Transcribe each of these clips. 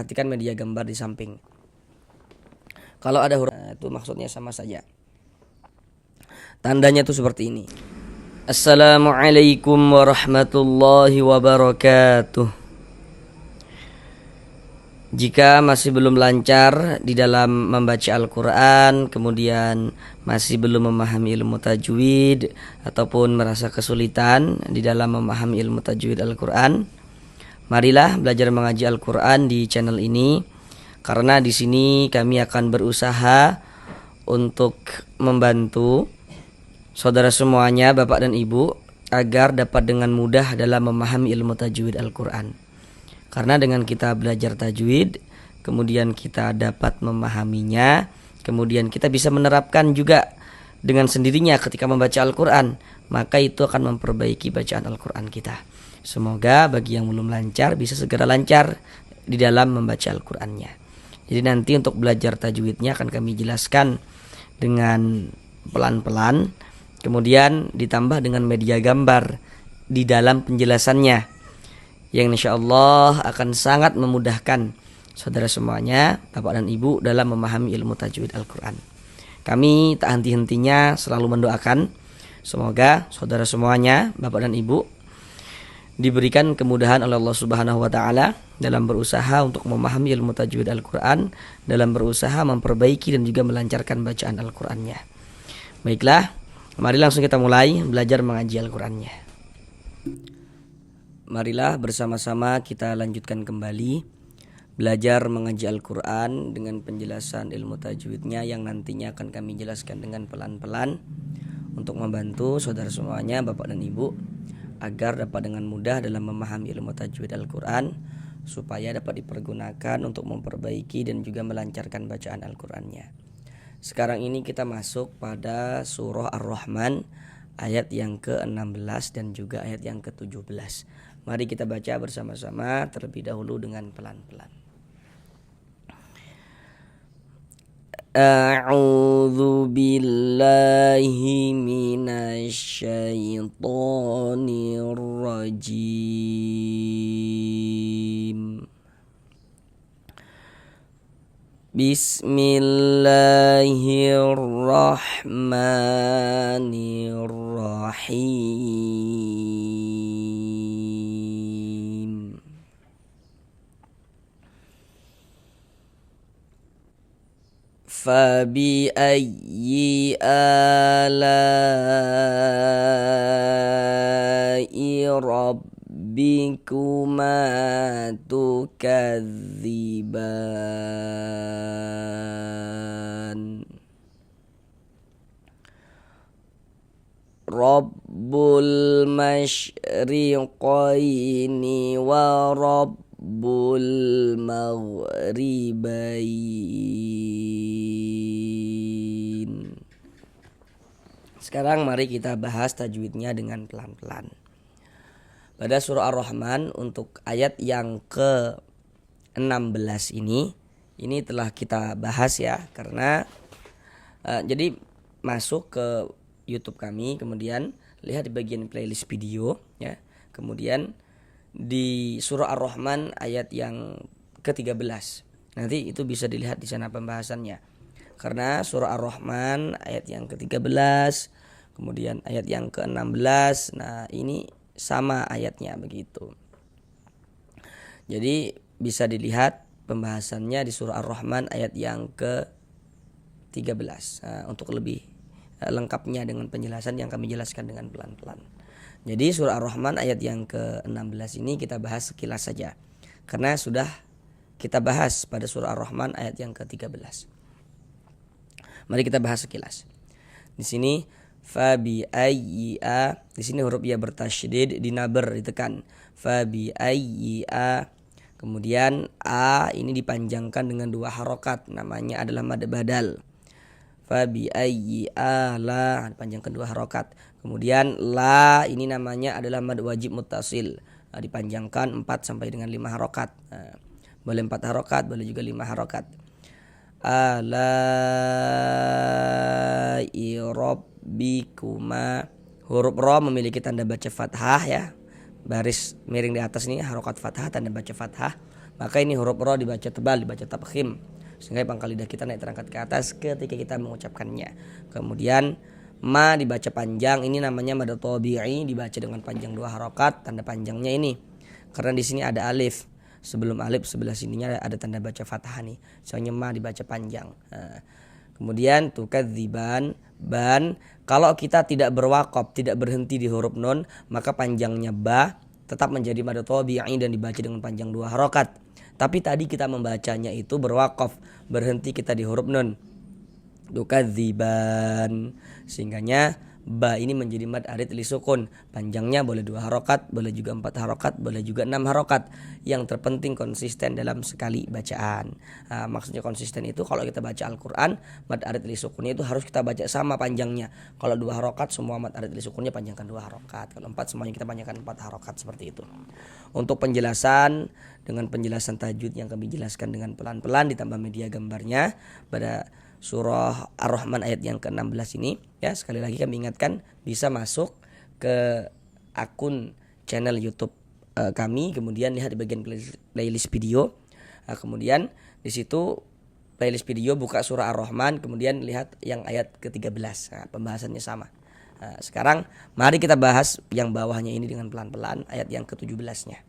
Perhatikan media gambar di samping. Kalau ada huruf itu maksudnya sama saja. Tandanya itu seperti ini. Assalamualaikum warahmatullahi wabarakatuh. Jika masih belum lancar di dalam membaca Al-Quran, kemudian masih belum memahami ilmu tajwid, ataupun merasa kesulitan di dalam memahami ilmu tajwid Al-Quran, marilah belajar mengaji Al-Quran di channel ini, karena di sini kami akan berusaha untuk membantu saudara semuanya, bapak dan ibu, agar dapat dengan mudah dalam memahami ilmu tajwid Al-Quran. Karena dengan kita belajar tajwid, kemudian kita dapat memahaminya, kemudian kita bisa menerapkan juga dengan sendirinya ketika membaca Al-Quran, maka itu akan memperbaiki bacaan Al-Quran kita. Semoga bagi yang belum lancar bisa segera lancar di dalam membaca Al-Qurannya. Jadi nanti untuk belajar tajwidnya akan kami jelaskan dengan pelan-pelan, kemudian ditambah dengan media gambar di dalam penjelasannya, yang insya Allah akan sangat memudahkan saudara semuanya, bapak dan ibu, dalam memahami ilmu tajwid Al-Quran. Kami tak henti-hentinya selalu mendoakan semoga saudara semuanya, bapak dan ibu, diberikan kemudahan oleh Allah Subhanahu wa Ta'ala dalam berusaha untuk memahami ilmu tajwid Al-Quran, dalam berusaha memperbaiki dan juga melancarkan bacaan Al-Qurannya. Baiklah, mari langsung kita mulai belajar mengaji Al-Qurannya. Marilah bersama-sama kita lanjutkan kembali belajar mengaji Al-Quran dengan penjelasan ilmu tajwidnya yang nantinya akan kami jelaskan dengan pelan-pelan untuk membantu saudara semuanya, bapak dan ibu, agar dapat dengan mudah dalam memahami ilmu tajwid Al-Quran, supaya dapat dipergunakan untuk memperbaiki dan juga melancarkan bacaan Al-Qurannya. Sekarang ini kita masuk pada surah Ar-Rahman ayat yang ke-16 dan juga ayat yang ke-17. Mari kita baca bersama-sama terlebih dahulu dengan pelan-pelan. A'udzu billahi minasyaitonir rajim. Bismillahirrahmanirrahim. Fabi'ayyi ala'i rabbikuma tukadziban. Rabbul masyriqaini wa rabbul maghribain. Sekarang mari kita bahas tajwidnya dengan pelan-pelan. Pada surah Ar-Rahman untuk ayat yang ke-16 ini telah kita bahas ya, karena jadi masuk ke YouTube kami, kemudian lihat di bagian playlist video ya. Kemudian di surah Ar-Rahman ayat yang ke-13. Nanti itu bisa dilihat di sana pembahasannya. Karena surah Ar-Rahman ayat yang ke-13, kemudian ayat yang ke-16, nah ini sama ayatnya begitu. Jadi bisa dilihat pembahasannya di surah Ar-Rahman ayat yang ke-13. Nah, untuk lebih lengkapnya dengan penjelasan yang kami jelaskan dengan pelan-pelan. Jadi surah Ar-Rahman ayat yang ke-16 ini kita bahas sekilas saja, karena sudah kita bahas pada surah Ar-Rahman ayat yang ke-13. Mari kita bahas sekilas. Di sini fabi ayya, di sini huruf ya bertasydid, dinaber, ditekan. Fabi ayya. Kemudian a ini dipanjangkan dengan 2 harokat, namanya adalah mad badal. Fabi ayyi ala, dipanjangkan 2 harokat. Kemudian la ini namanya adalah mad wajib muttasil, dipanjangkan 4 sampai dengan 5 harokat. Boleh 4 harokat, boleh juga 5 harokat. Alai rabbikuma, huruf ra memiliki tanda baca fathah ya, baris miring di atas ini harokat fathah, tanda baca fathah. maka ini huruf ro dibaca tebal, dibaca tafkhim, sehingga pangkal lidah kita naik terangkat ke atas ketika kita mengucapkannya. Kemudian ma dibaca panjang, ini namanya mad tabi'i, dibaca dengan panjang 2 harokat. Tanda panjangnya ini karena di sini ada alif, sebelum alif sebelah sininya ada tanda baca fathah nih, soalnya ma dibaca panjang. Kemudian tukadziban, ban, kalau kita tidak berwaqaf, tidak berhenti di huruf nun, maka panjangnya ba tetap menjadi mad tabi'i dan dibaca dengan panjang 2 harokat. Tapi tadi kita membacanya itu berwaqaf, berhenti kita di huruf nun, tukadziban, sehingganya ba ini menjadi mad arid li sukun. Panjangnya boleh 2 harokat, boleh juga 4 harokat, boleh juga 6 harokat. Yang terpenting konsisten dalam sekali bacaan. Maksudnya konsisten itu kalau kita baca Al-Quran, mad arid li sukunnya itu harus kita baca sama panjangnya. Kalau 2 harokat, semua mad arid li sukunnya panjangkan 2 harokat. Kalau 4, semuanya kita panjangkan 4 harokat, seperti itu. Untuk penjelasan, dengan penjelasan tajwid yang kami jelaskan dengan pelan-pelan ditambah media gambarnya pada surah Ar-Rahman ayat yang ke-16 ini, ya, sekali lagi kami ingatkan bisa masuk ke akun channel YouTube kami, kemudian lihat di bagian playlist video. Kemudian di situ playlist video buka surah Ar-Rahman, kemudian lihat yang ayat ke-13. Pembahasannya sama. Sekarang mari kita bahas yang bawahnya ini dengan pelan-pelan, ayat yang ke-17-nya.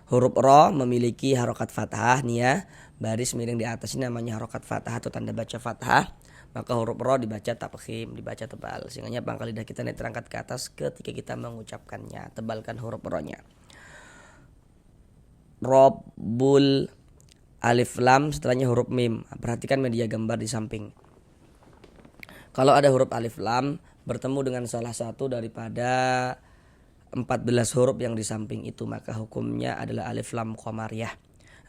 Huruf ro memiliki harokat fathah nih ya. Baris miring di atas ini namanya harokat fathah atau tanda baca fathah. Maka huruf ro dibaca tafkhim, dibaca tebal, sehingga pangkal lidah kita naik terangkat ke atas ketika kita mengucapkannya. Tebalkan huruf ro-nya. Robbul, alif lam, setelahnya huruf mim. Perhatikan media gambar di samping. Kalau ada huruf alif lam bertemu dengan salah satu daripada 14 huruf yang di samping itu, maka hukumnya adalah alif lam qamariyah.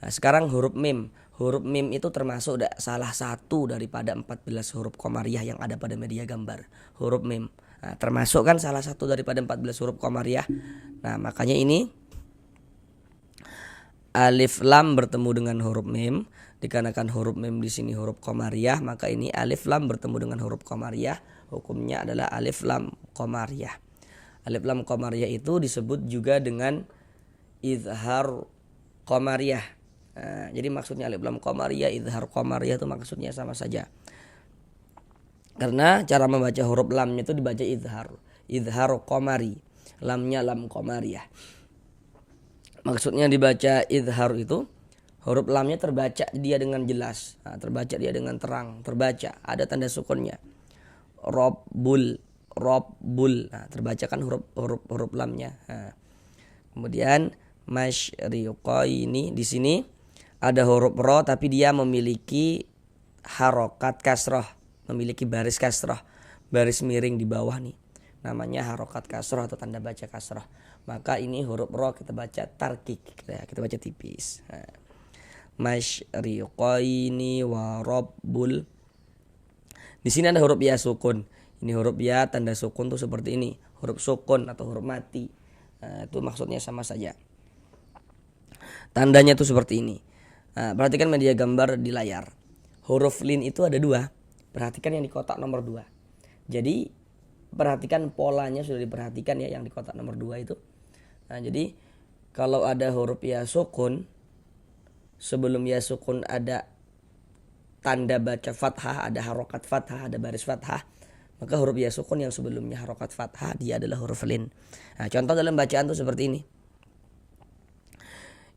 Sekarang huruf mim. Huruf mim itu termasuk salah satu daripada 14 huruf qamariyah yang ada pada media gambar. Huruf mim termasuk kan salah satu daripada 14 huruf qamariyah. Nah, makanya ini alif lam bertemu dengan huruf mim. Dikarenakan huruf mim di sini huruf qamariyah, maka ini alif lam bertemu dengan huruf qamariyah. Hukumnya adalah alif lam qamariyah. Alif lam qamariyah itu disebut juga dengan izhar qamariyah. Jadi maksudnya alif lam qamariyah, izhar qamariyah itu maksudnya sama saja. Karena cara membaca huruf lamnya itu dibaca izhar qamari. Lamnya lam qamariyah. Maksudnya dibaca izhar itu huruf lamnya terbaca dia dengan jelas, terbaca dia dengan terang, terbaca ada tanda sukunnya. Robbul, terbaca kan huruf lamnya. Kemudian masyriqaini, di sini ada huruf ro tapi dia memiliki harokat kasroh, memiliki baris kasroh, baris miring di bawah nih, namanya harokat kasroh atau tanda baca kasroh. Maka ini huruf ro kita baca tarkik, kita baca tipis. Masyriqaini wa rabbul. Di sini ada huruf ya sukun. Ini huruf ya tanda sukun tuh seperti ini, huruf sukun atau huruf mati. Itu maksudnya sama saja. Tandanya tuh seperti ini. Perhatikan media gambar di layar. Huruf lin itu ada 2. Perhatikan yang di kotak nomor 2. Jadi perhatikan polanya sudah diperhatikan ya yang di kotak nomor 2 itu. Jadi kalau ada huruf ya sukun, sebelum ya sukun ada tanda baca fathah, ada harokat fathah, ada baris fathah, maka huruf ya sukun yang sebelumnya harokat fathah dia adalah huruf lin. Contoh dalam bacaan tuh seperti ini.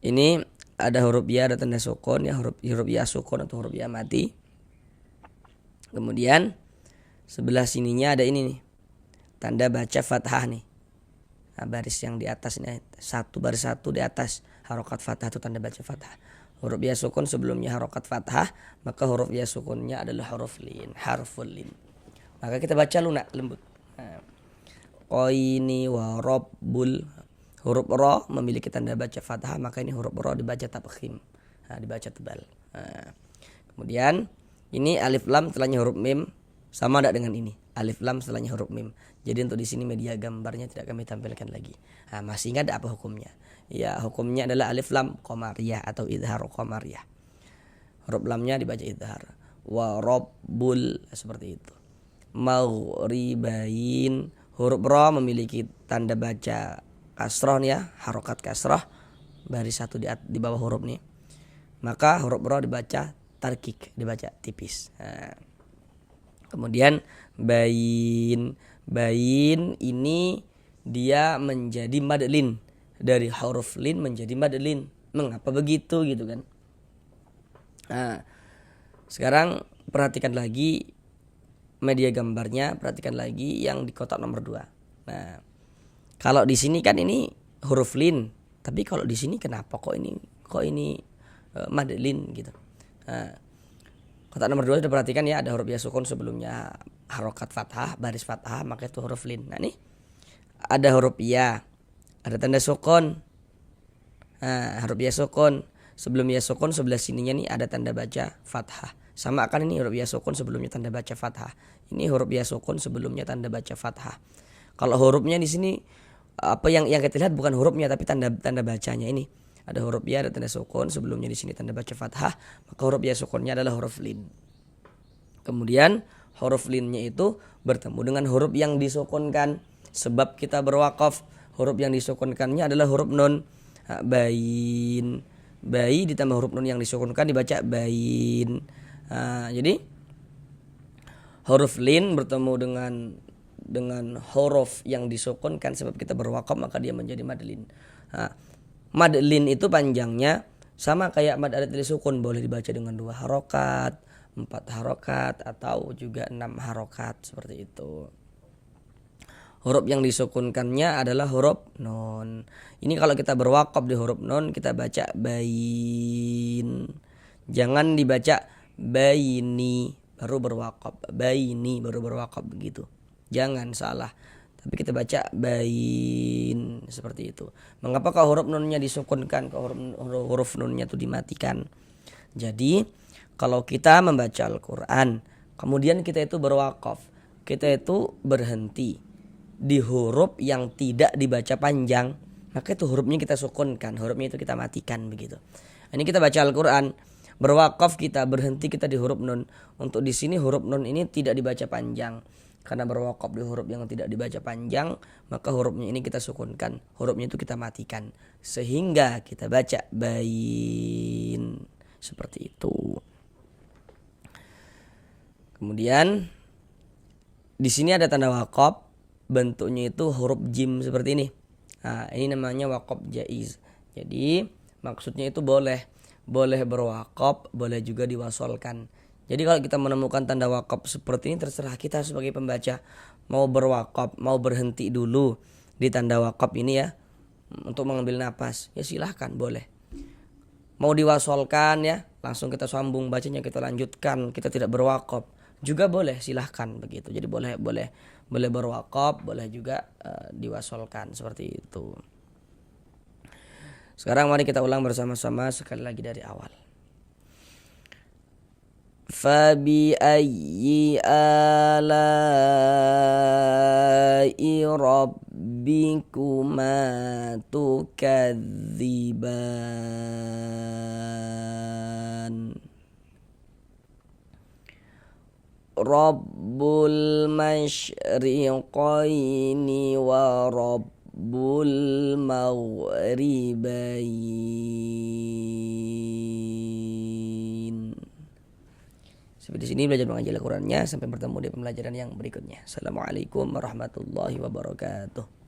Ini ada huruf ya, ada tanda sukun ya, huruf ya sukun atau huruf ya mati. Kemudian sebelah sininya ada ini nih, tanda baca fathah nih. Baris yang di atas ini, baris satu di atas harokat fathah atau tanda baca fathah. Huruf ya sukun sebelumnya harokat fathah, maka huruf ya sukunnya adalah huruf lin, harful lin. Maka kita baca lunak, lembut. Qaini wa rabbul. Huruf ro memiliki tanda baca fathah, maka ini huruf ro dibaca tafkhim, dibaca tebal. Kemudian ini alif lam setelahnya huruf mim, sama tidak dengan ini. Alif lam setelahnya huruf mim. Jadi untuk di sini media gambarnya tidak kami tampilkan lagi. Masih ingat apa hukumnya? Ya, hukumnya adalah alif lam qamariyah atau izhar qamariyah. Huruf lamnya dibaca izhar. Wa rabbul, seperti itu. Maghribain, huruf ra memiliki tanda baca kasroh ya, harokat kasroh. baris satu di bawah huruf nih, maka huruf ro dibaca tarkik, dibaca tipis. Nah, kemudian bain ini dia menjadi mad lin, dari huruf lin menjadi mad lin. Mengapa begitu gitu kan? Nah, sekarang perhatikan lagi media gambarnya, perhatikan lagi yang di kotak nomor 2. Nah, kalau di sini kan ini huruf lin, tapi kalau di sini kenapa kok ini mad lin gitu. Nah, kotak nomor 2 sudah perhatikan ya, ada huruf ya sukun sebelumnya harokat fathah, baris fathah, maka itu huruf lin. Nah nih ada huruf ya, ada tanda sukun. Nah, huruf ya sukun, sebelum ya sukun sebelah sininya nih ada tanda baca fathah. Sama akan ini huruf ya sukun sebelumnya tanda baca fathah. Ini huruf ya sukun sebelumnya tanda baca fathah. Kalau hurufnya di sini apa yang kita lihat bukan hurufnya tapi tanda bacanya ini. Ada huruf ya, ada tanda sukun, sebelumnya di sini tanda baca fathah, maka huruf ya sukunnya adalah huruf lin. Kemudian huruf linnya itu bertemu dengan huruf yang disukunkan, sebab kita berwakaf. Huruf yang disukunkannya adalah huruf nun. Bain, bai ditambah huruf nun yang disukunkan dibaca bain. Jadi huruf lin bertemu dengan huruf yang disukunkan sebab kita berwakaf, maka dia menjadi mad lin. Mad lin itu panjangnya sama kayak mad adat sukun, boleh dibaca dengan 2 harokat, 4 harokat, atau juga 6 harokat, seperti itu. Huruf yang disukunkannya adalah huruf nun. Ini kalau kita berwakaf di huruf nun, kita baca bain. Jangan dibaca baini baru berwakaf, baini baru berwakaf begitu. Jangan salah. Tapi kita baca bain seperti itu. Mengapa kalau huruf nunnya disukunkan, kalau huruf nunnya itu dimatikan? Jadi kalau kita membaca Al-Quran, kemudian kita itu berwakaf, kita itu berhenti di huruf yang tidak dibaca panjang, maka itu hurufnya kita sukunkan, hurufnya itu kita matikan begitu. Ini kita baca Al-Quran, berwakaf kita berhenti kita di huruf nun. Untuk di sini huruf nun ini tidak dibaca panjang. Karena berwakaf di huruf yang tidak dibaca panjang, maka hurufnya ini kita sukunkan, hurufnya itu kita matikan, sehingga kita baca bain, seperti itu. Kemudian di sini ada tanda wakaf, bentuknya itu huruf jim seperti ini. Nah, ini namanya wakaf jaiz. Jadi maksudnya itu boleh berwakaf, boleh juga diwasolkan. Jadi kalau kita menemukan tanda wakaf seperti ini, terserah kita sebagai pembaca mau berwakaf, mau berhenti dulu di tanda wakaf ini ya untuk mengambil napas, ya silahkan, boleh. Mau diwasolkan ya, langsung kita sambung bacanya, kita lanjutkan, kita tidak berwakaf juga boleh, silahkan begitu. Jadi boleh berwakaf, boleh juga diwasolkan, seperti itu. Sekarang mari kita ulang bersama-sama sekali lagi dari awal. فَبِأَيِّ آلَاءِ رَبِّكُمَا تُكَذِّبَانِ رَبُّ الْمَشْرِقَيْنِ وَرَبُّ الْمَغْرِبَيْنِ. Sampai di sini belajar mengaji Al-Qur'annya. Sampai bertemu di pembelajaran yang berikutnya. Assalamualaikum warahmatullahi wabarakatuh.